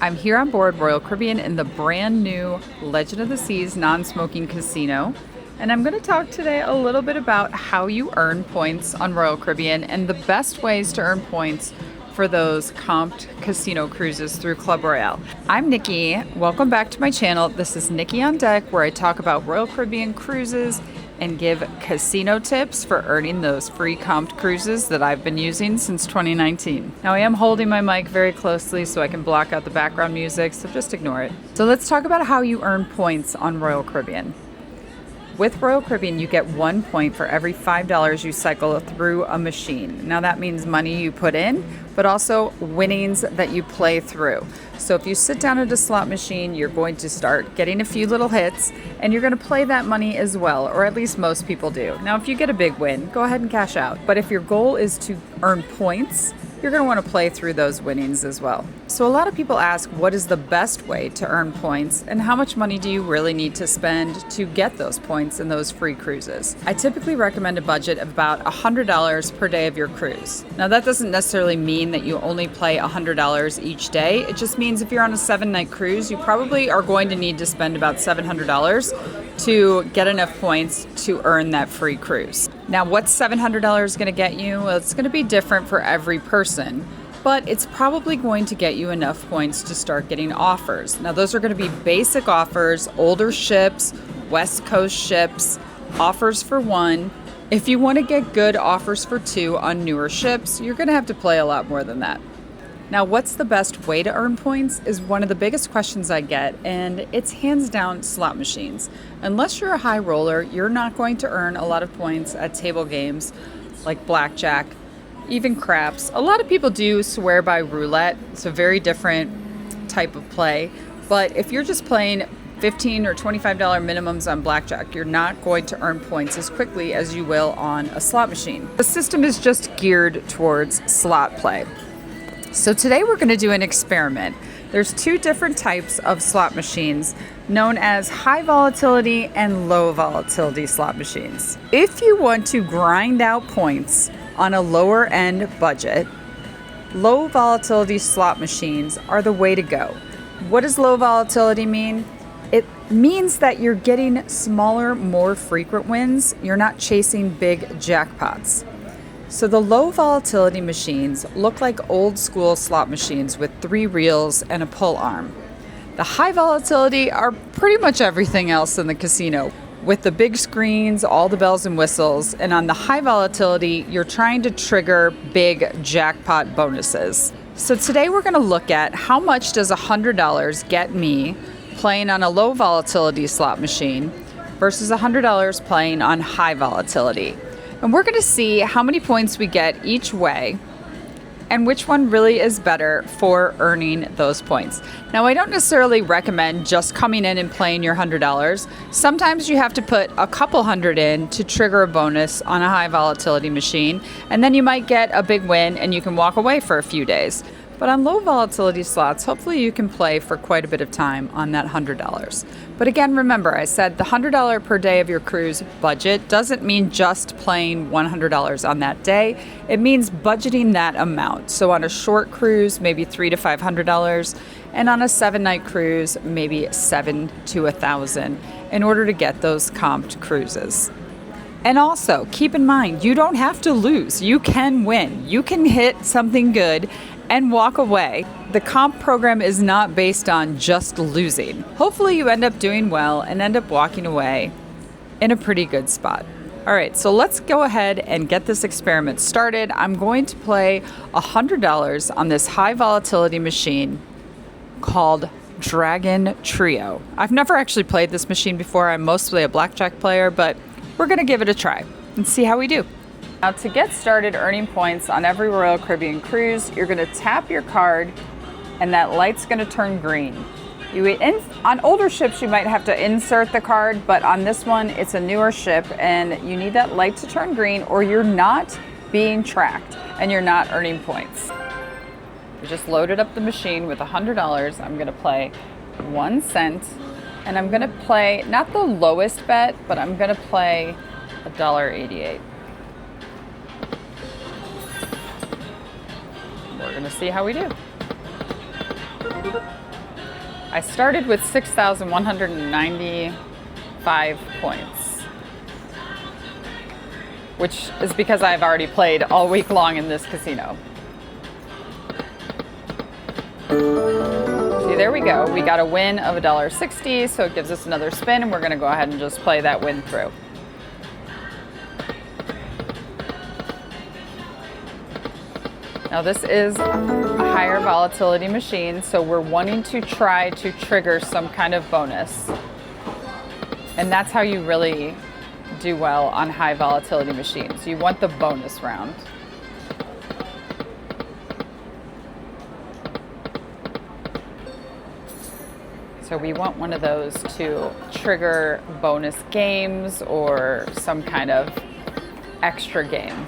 I'm here on board Royal Caribbean in the brand new Legend of the Seas non-smoking casino. And I'm going to talk today a little bit about how you earn points on Royal Caribbean and the best ways to earn points for those comped casino cruises through Club Royale. I'm Nikki. Welcome back to my channel. This is Nikki on Deck, where I talk about Royal Caribbean cruises and give casino tips for earning those free comped cruises that I've been using since 2019. Now I am holding my mic very closely so I can block out the background music, so just ignore it. So let's talk about how you earn points on Royal Caribbean. With Royal Caribbean, you get 1 point for every $5 you cycle through a machine. Now that means money you put in, but also winnings that you play through. So if you sit down at a slot machine, you're going to start getting a few little hits, and you're going to play that money as well, or at least most people do. Now if you get a big win, go ahead and cash out. But if your goal is to earn points, you're going to want to play through those winnings as well. So a lot of people ask, what is the best way to earn points and how much money do you really need to spend to get those points and those free cruises? I typically recommend a budget of about $100 per day of your cruise. Now that doesn't necessarily mean that you only play $100 each day. It just means if you're on a 7-night cruise, you probably are going to need to spend about $700 to get enough points to earn that free cruise. Now, what's $700 going to get you? Well, it's going to be different for every person, but it's probably going to get you enough points to start getting offers. Now, those are going to be basic offers, older ships, West Coast ships, offers for one. If you want to get good offers for two on newer ships, you're going to have to play a lot more than that. Now, what's the best way to earn points is one of the biggest questions I get, and it's hands down slot machines. Unless you're a high roller, you're not going to earn a lot of points at table games like blackjack, even craps. A lot of people do swear by roulette. It's a very different type of play. But if you're just playing $15 or $25 minimums on blackjack, you're not going to earn points as quickly as you will on a slot machine. The system is just geared towards slot play. So today we're going to do an experiment. There's two different types of slot machines known as high volatility and low volatility slot machines. If you want to grind out points on a lower end budget, low volatility slot machines are the way to go. What does low volatility mean? It means that you're getting smaller, more frequent wins. You're not chasing big jackpots. So the low volatility machines look like old school slot machines with 3 reels and a pull arm. The high volatility are pretty much everything else in the casino, with the big screens, all the bells and whistles, and on the high volatility, you're trying to trigger big jackpot bonuses. So today we're going to look at how much does $100 get me playing on a low volatility slot machine versus $100 playing on high volatility. And we're going to see how many points we get each way and which one really is better for earning those points. Now, I don't necessarily recommend just coming in and playing your $100. Sometimes you have to put a couple hundred in to trigger a bonus on a high volatility machine, and then you might get a big win and you can walk away for a few days. But on low volatility slots, hopefully you can play for quite a bit of time on that $100. But again, remember, I said the $100 per day of your cruise budget doesn't mean just playing $100 on that day. It means budgeting that amount. So on a short cruise, maybe $300 to $500, and on a 7-night cruise, maybe $7,000 to $1,000 in order to get those comped cruises. And also, keep in mind, you don't have to lose. You can win. You can hit something good and walk away. The comp program is not based on just losing. Hopefully you end up doing well and end up walking away in a pretty good spot. All right, so let's go ahead and get this experiment started. I'm going to play $100 on this high volatility machine called Dragon Trio. I've never actually played this machine before. I'm mostly a blackjack player, but we're gonna give it a try and see how we do. Now, to get started earning points on every Royal Caribbean cruise, you're going to tap your card and that light's going to turn green. On older ships, you might have to insert the card, but on this one, it's a newer ship and you need that light to turn green or you're not being tracked and you're not earning points. We just loaded up the machine with $100. I'm going to play 1 cent and I'm going to play not the lowest bet, but I'm going to play $1.88. We're going to see how we do. I started with 6,195 points, which is because I've already played all week long in this casino. See, there we go. We got a win of $1.60, so it gives us another spin, and we're going to go ahead and just play that win through. Now this is a higher volatility machine, so we're wanting to try to trigger some kind of bonus. And that's how you really do well on high volatility machines. You want the bonus round. So we want one of those to trigger bonus games or some kind of extra game.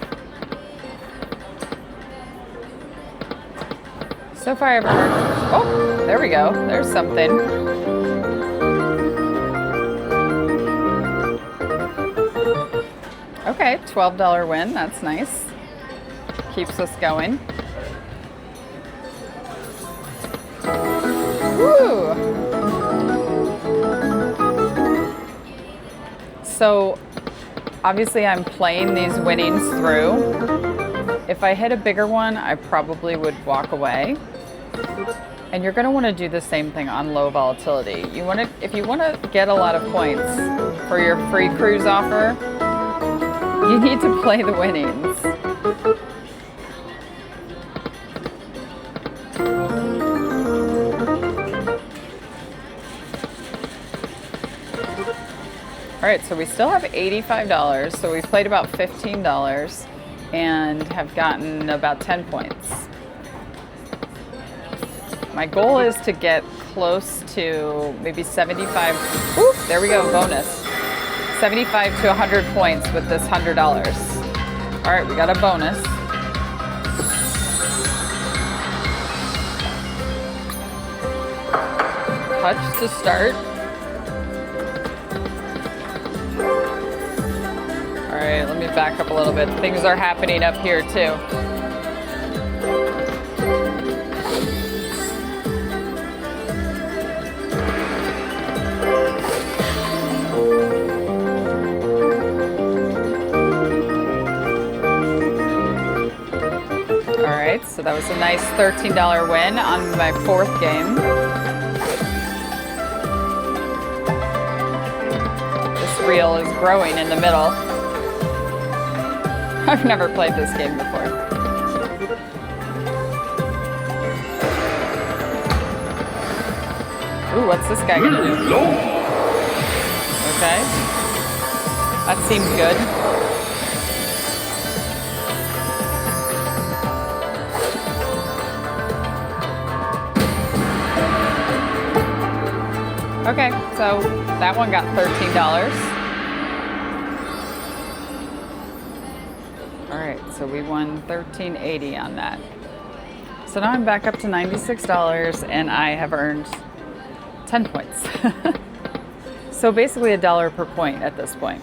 So far I've earned, oh, there we go. There's something. Okay, $12 win. That's nice. Keeps us going. Woo! So obviously I'm playing these winnings through. If I hit a bigger one, I probably would walk away. And you're going to want to do the same thing on low volatility. If you want to get a lot of points for your free cruise offer, you need to play the winnings. All right, so we still have $85. So we've played about $15 and have gotten about 10 points. My goal is to get close to maybe 75. Ooh, there we go, bonus. 75 to 100 points with this $100. All right, we got a bonus. Touch to start. All right, let me back up a little bit. Things are happening up here too. All right, so that was a nice $13 win on my fourth game. This reel is growing in the middle. I've never played this game before. Ooh, what's this guy gonna do? Okay. That seems good. Okay, so that one got $13. All right, so we won $13.80 on that. So now I'm back up to $96 and I have earned 10 points. So basically $1 per point at this point.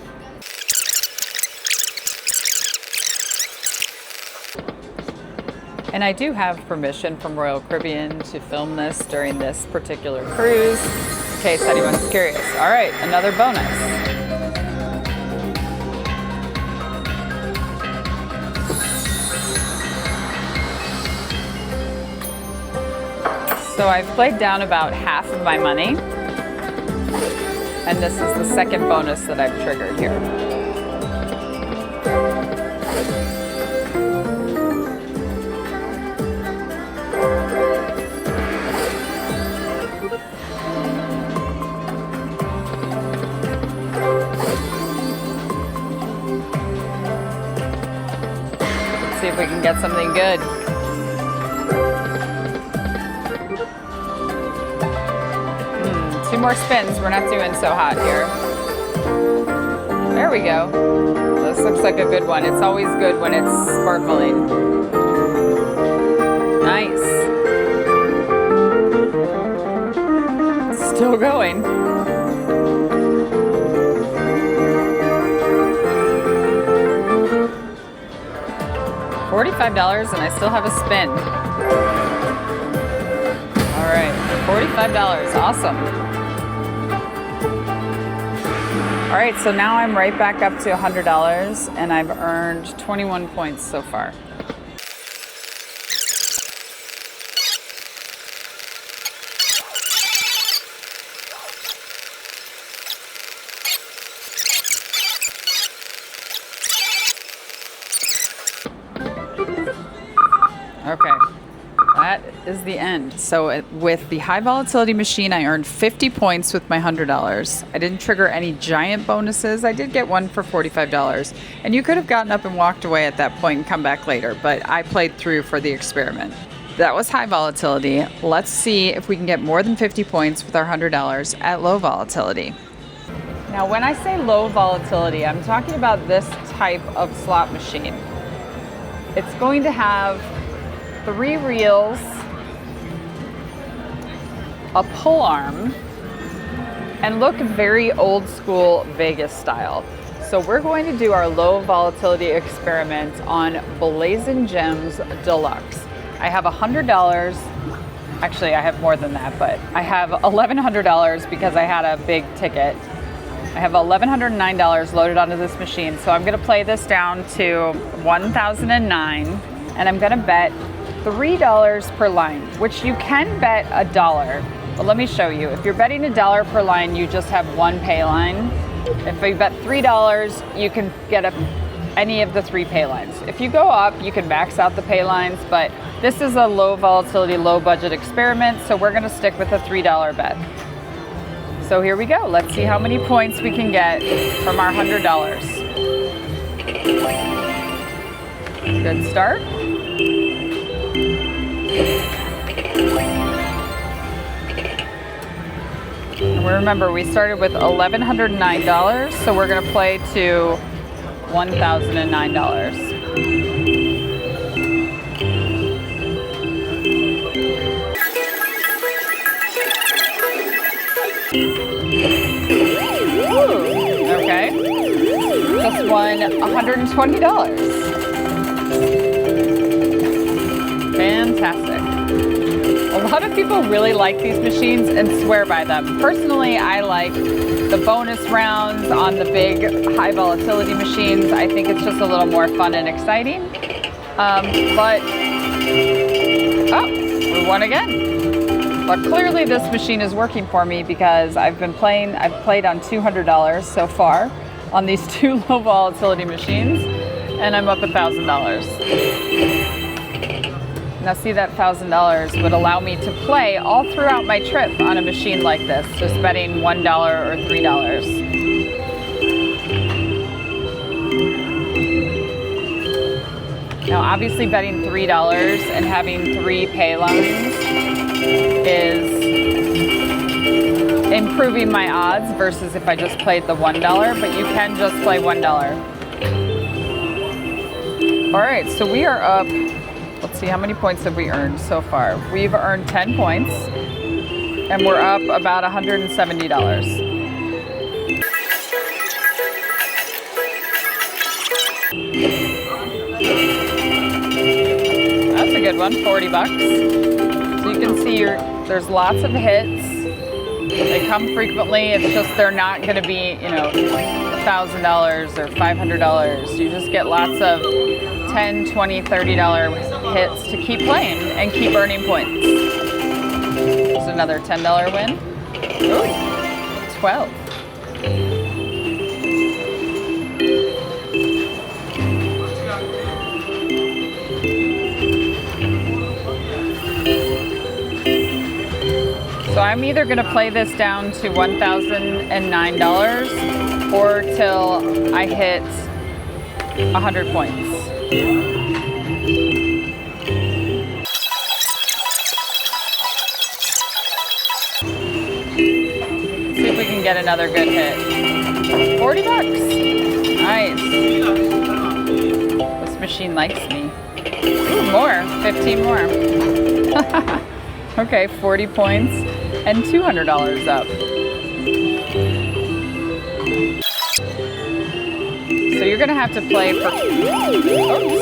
And I do have permission from Royal Caribbean to film this during this particular cruise, in case anyone's curious. All right, another bonus. So I've played down about half of my money, and this is the second bonus that I've triggered here. Let's see if we can get something good. Two more spins. We're not doing so hot here. There we go. This looks like a good one. It's always good when it's sparkling. Nice. Still going. $45 and I still have a spin. All right, $45, awesome. All right, so now I'm right back up to $100 and I've earned 21 points so far. Okay, that is the end. So with the high volatility machine, I earned 50 points with my $100. I didn't trigger any giant bonuses. I did get one for $45. And you could have gotten up and walked away at that point and come back later, but I played through for the experiment. That was high volatility. Let's see if we can get more than 50 points with our $100 at low volatility. Now, when I say low volatility, I'm talking about this type of slot machine. It's going to have 3 reels, a pull arm, and look very old school Vegas style. So we're going to do our low volatility experiment on Blazing Gems Deluxe. I have $100. Actually, I have more than that, but I have $1,100 because I had a big ticket. I have $1,109 loaded onto this machine. So I'm gonna play this down to 1,009 and I'm gonna bet $3 per line, which you can bet $1. But let me show you. If you're betting $1 per line, you just have one pay line. If you bet $3, you can get any of the 3 pay lines. If you go up, you can max out the pay lines, but this is a low volatility, low budget experiment, so we're gonna stick with a $3 bet. So here we go. Let's see how many points we can get from our $100. Good start. And remember, we started with $1,109, so we're going to play to $1,009. Okay. Just won $120. Fantastic. A lot of people really like these machines and swear by them. Personally, I like the bonus rounds on the big high volatility machines. I think it's just a little more fun and exciting. But we won again. But clearly this machine is working for me because I've played on $200 so far on these 2 low volatility machines, and I'm up $1,000. Now see, that $1,000 would allow me to play all throughout my trip on a machine like this, just betting $1 or $3. Now obviously betting $3 and having 3 pay lines is improving my odds versus if I just played the $1, but you can just play $1. All right, so we are up. Let's see, how many points have we earned so far? We've earned 10 points, and we're up about $170. That's a good one, $40. So you can see there's lots of hits. They come frequently. It's just they're not going to be, $1,000 or $500. You just get lots of $10, $20, $30 hits to keep playing and keep earning points. There's another $10 win. Ooh, 12. So I'm either going to play this down to $1,009 or till I hit 100 points. See if we can get another good hit. $40. Nice. This machine likes me. Ooh, more. 15 more. Okay, 40 points and $200 up. So you're going to have to play for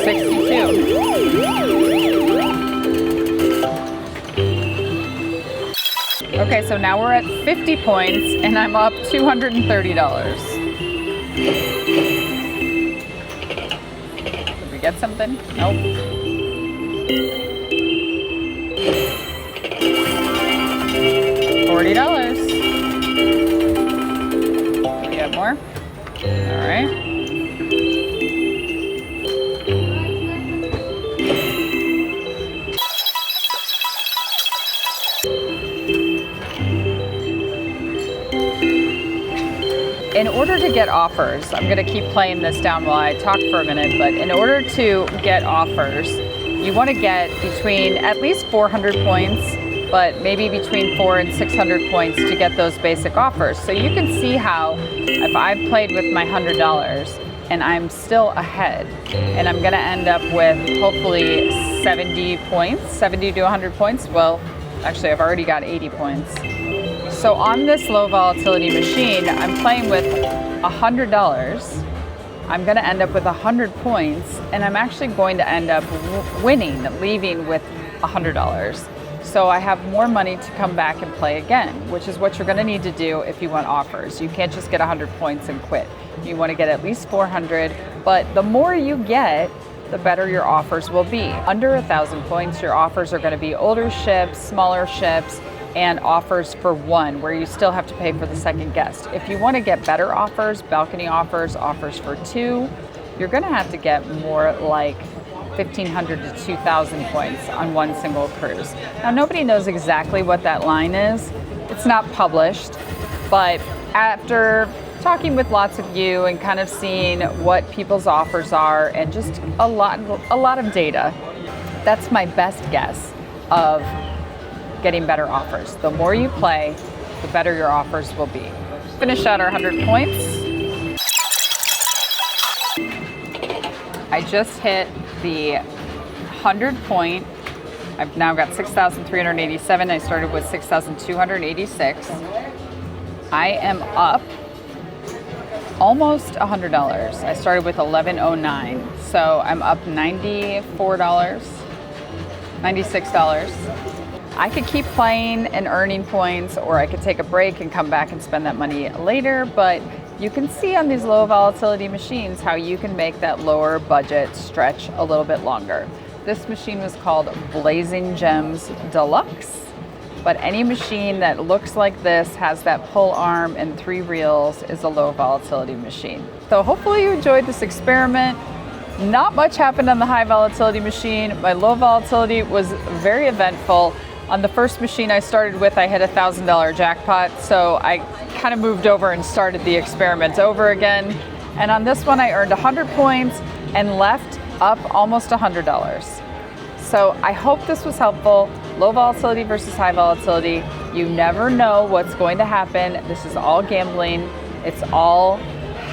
62. Okay, so now we're at 50 points and I'm up $230. Did we get something? Nope. $40. We got more? All right. In order to get offers, I'm going to keep playing this down while I talk for a minute, but in order to get offers, you want to get between at least 400 points, but maybe between 400 and 600 points to get those basic offers. So you can see how if I've played with my $100 and I'm still ahead, and I'm going to end up with hopefully 70 points, 70 to 100 points. Well, actually I've already got 80 points. So on this low volatility machine, I'm playing with $100. I'm going to end up with 100 points, and I'm actually going to end up winning, leaving with $100. So I have more money to come back and play again, which is what you're going to need to do if you want offers. You can't just get 100 points and quit. You want to get at least 400, but the more you get, the better your offers will be. Under 1,000 points, your offers are going to be older ships, smaller ships, and offers for one, where you still have to pay for the second guest. If you want to get better offers, balcony offers, offers for two, you're going to have to get more like 1,500 to 2,000 points on one single cruise. Now, nobody knows exactly what that line is. It's not published, but after talking with lots of you and kind of seeing what people's offers are and just a lot of data, that's my best guess of getting better offers. The more you play, the better your offers will be. Finish out our 100 points. I just hit the 100 point. I've now got 6,387. I started with 6,286. I am up almost $100. I started with $1,109. So I'm up $94, $96. I could keep playing and earning points, or I could take a break and come back and spend that money later, but you can see on these low volatility machines how you can make that lower budget stretch a little bit longer. This machine was called Blazing Gems Deluxe, but any machine that looks like this, has that pull arm and 3 reels, is a low volatility machine. So hopefully you enjoyed this experiment. Not much happened on the high volatility machine. My low volatility was very eventful. On the first machine I started with, I hit a $1,000 jackpot, so I kind of moved over and started the experiment over again. And on this one, I earned 100 points and left up almost $100. So I hope this was helpful. Low volatility versus high volatility. You never know what's going to happen. This is all gambling. It's all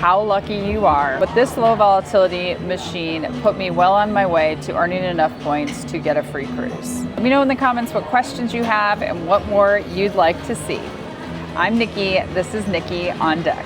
how lucky you are. But this low volatility machine put me well on my way to earning enough points to get a free cruise. Let me know in the comments what questions you have and what more you'd like to see. I'm Nikki. This is Nikki on Deck.